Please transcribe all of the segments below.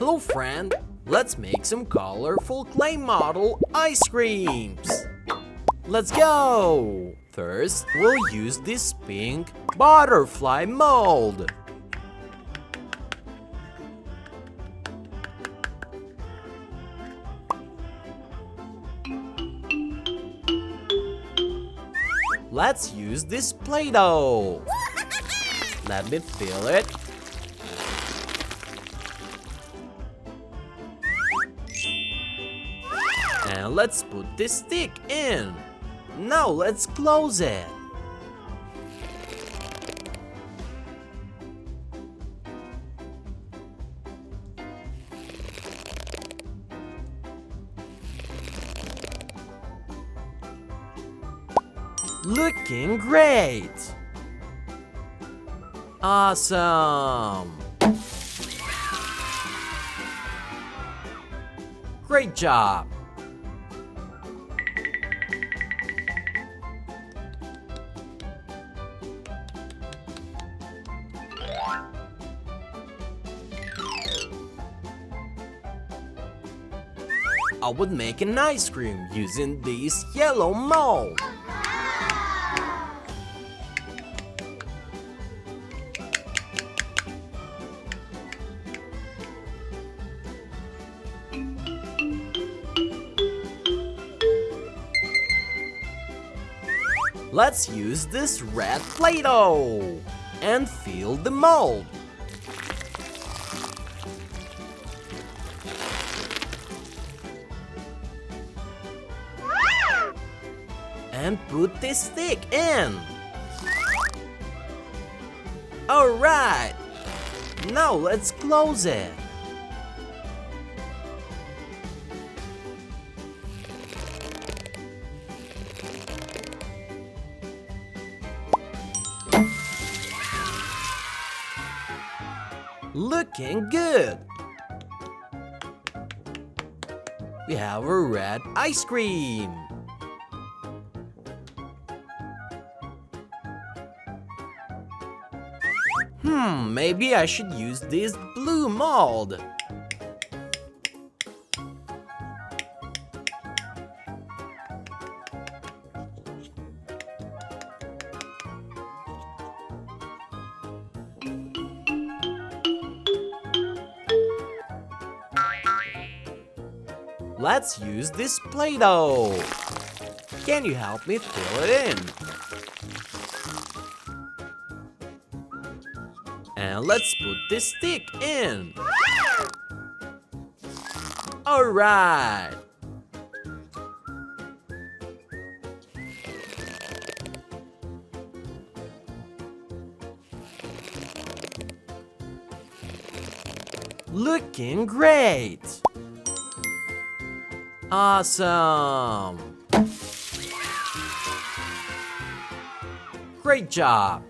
Hello friend, let's make some colorful clay model ice creams. Let's go! First, we'll use this pink butterfly mold. Let's use this Play-Doh. Let me fill it. And let's put this stick in. Now let's close it. Looking great! Awesome! Great job! I would make an ice cream using this yellow mold. Let's use this red Play-Doh and fill the mold. And put this stick in. Alright! Now let's close it. Looking good! We have a red ice cream. Maybe I should use this blue mold. Let's use this Play-Doh. Can you help me fill it in? And let's put this stick in. Alright. Looking great. Awesome. Great job.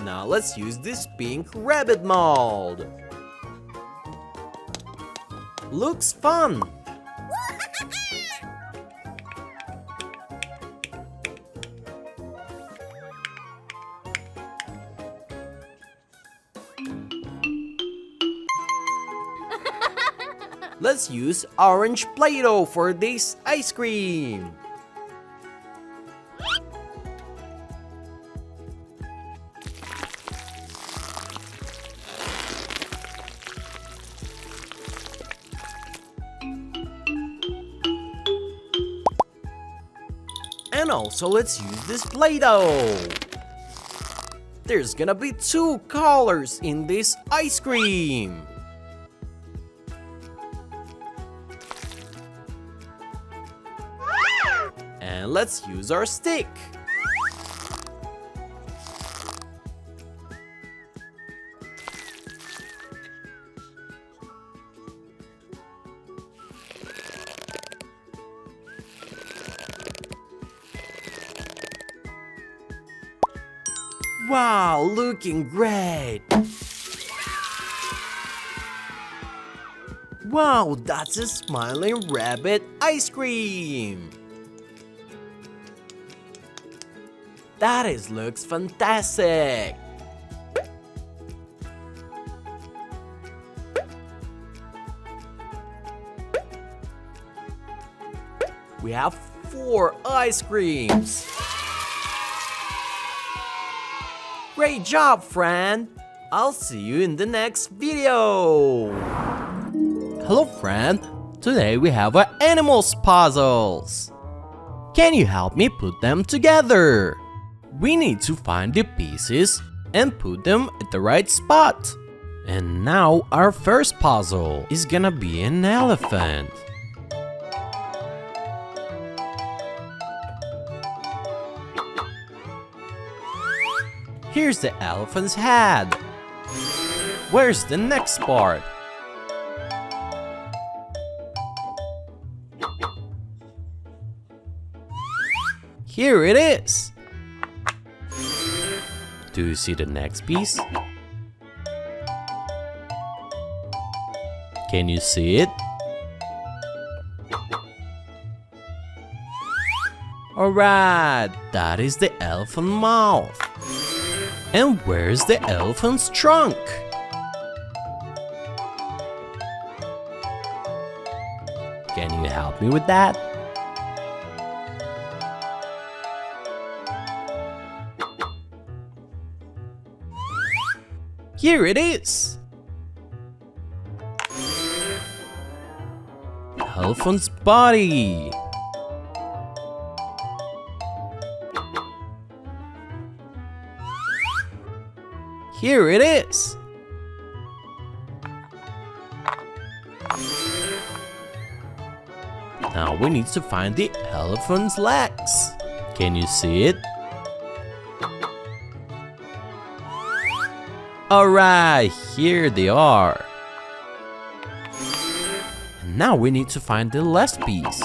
Now let's use this pink rabbit mold. Looks fun. Let's use orange Play-Doh for this ice cream. And also let's use this Play-Doh. There's gonna be 2 colors in this ice cream. And let's use our stick. Wow, looking great! Wow, that's a smiling rabbit ice cream! Looks fantastic! We have 4 ice creams! Great job, friend! I'll see you in the next video! Hello, friend! Today we have our animals puzzles! Can you help me put them together? We need to find the pieces and put them at the right spot. And now our first puzzle is gonna be an elephant. Here's the elephant's head. Where's the next part? Here it is. Do you see the next piece? Can you see it? Alright, that is the elephant mouth. And where's the elephant's trunk? Can you help me with that? Here it is! Elephant's body! Here it is! Now we need to find the elephant's legs. Can you see it? Alright, here they are. And now we need to find the last piece.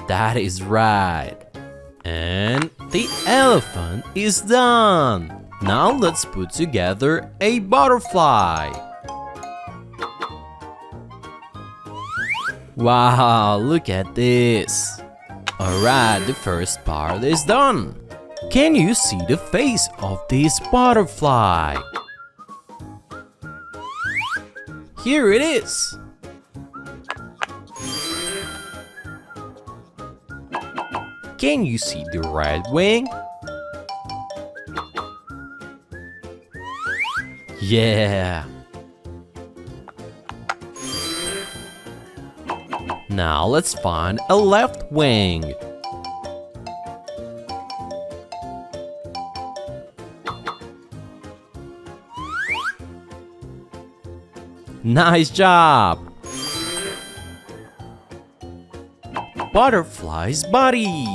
That is right. And the elephant is done. Now let's put together a butterfly. Wow, look at this. Alright, the first part is done. Can you see the face of this butterfly? Here it is. Can you see the right wing? Yeah! Now let's find a left wing. Nice job! Butterfly's body.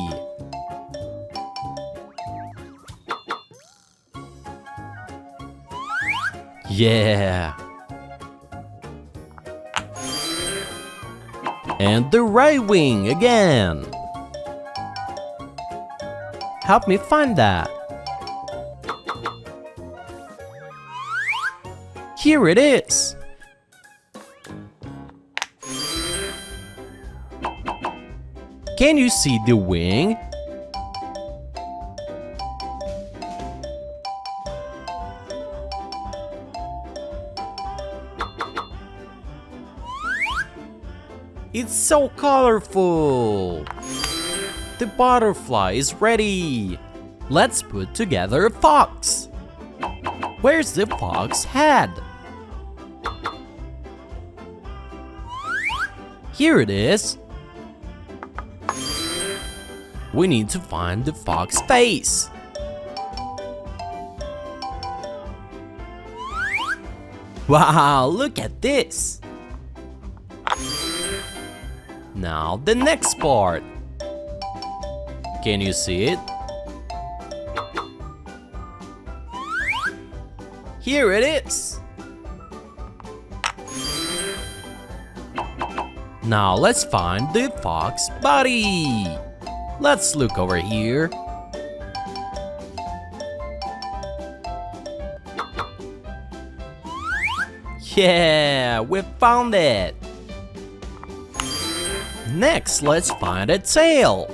Yeah! And the right wing again. Help me find that. Here it is. Can you see the wing? It's so colorful! The butterfly is ready! Let's put together a fox! Where's the fox head? Here it is! We need to find the fox face! Wow, look at this! Now the next part. Can you see it? Here it is. Now let's find the fox body. Let's look over here. Yeah, we found it. Next, let's find a tail.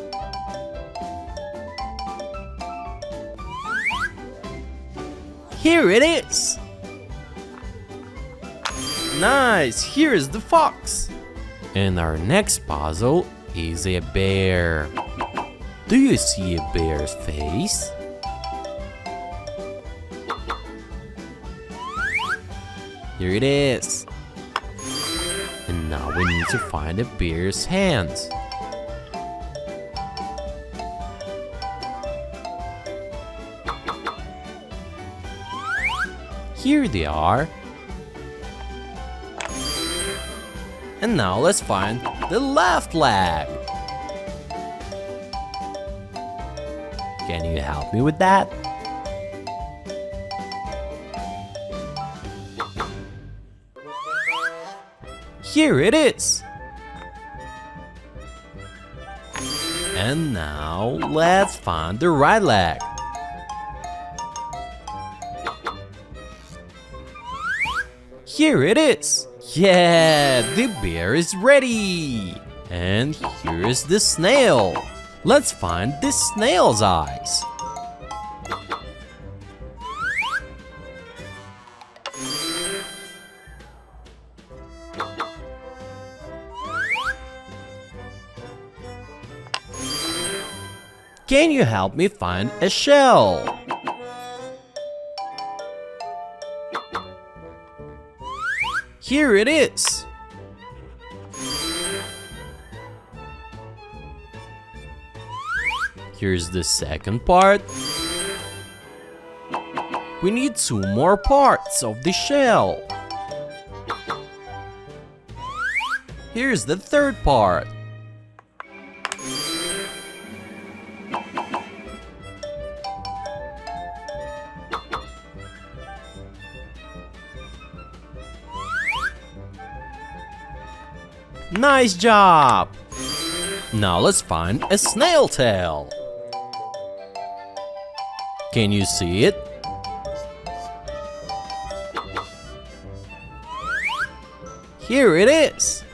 Here it is. Nice, here's the fox. And our next puzzle is a bear. Do you see a bear's face? Here it is. And now we need to find a bear's hands. Here they are. And now let's find the left leg. Can you help me with that? Here it is. And now let's find the right leg. Here it is. Yeah, the bear is ready. And here's the snail. Let's find the snail's eyes. Can you help me find a shell? Here it is. Here's the second part. We need 2 more parts of the shell. Here's the third part. Nice job! Now let's find a snail tail. Can you see it? Here it is.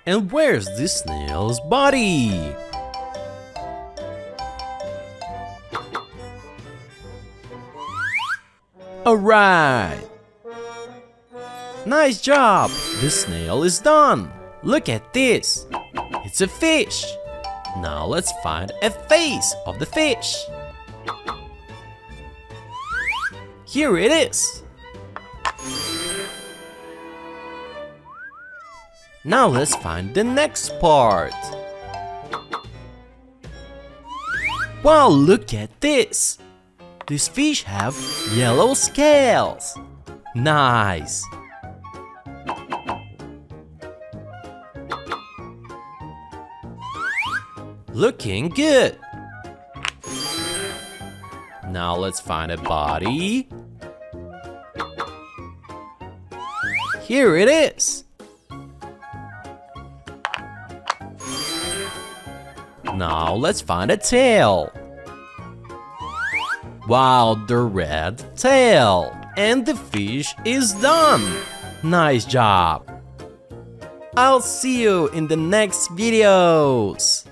And where's the snail's body? Alright! Nice job! The snail is done! Look at this! It's a fish! Now let's find a face of the fish! Here it is! Now let's find the next part! Wow, look at this! These fish have yellow scales! Nice! Looking good! Now let's find a body. Here it is! Now let's find a tail. Wow, the red tail! And the fish is done! Nice job! I'll see you in the next videos!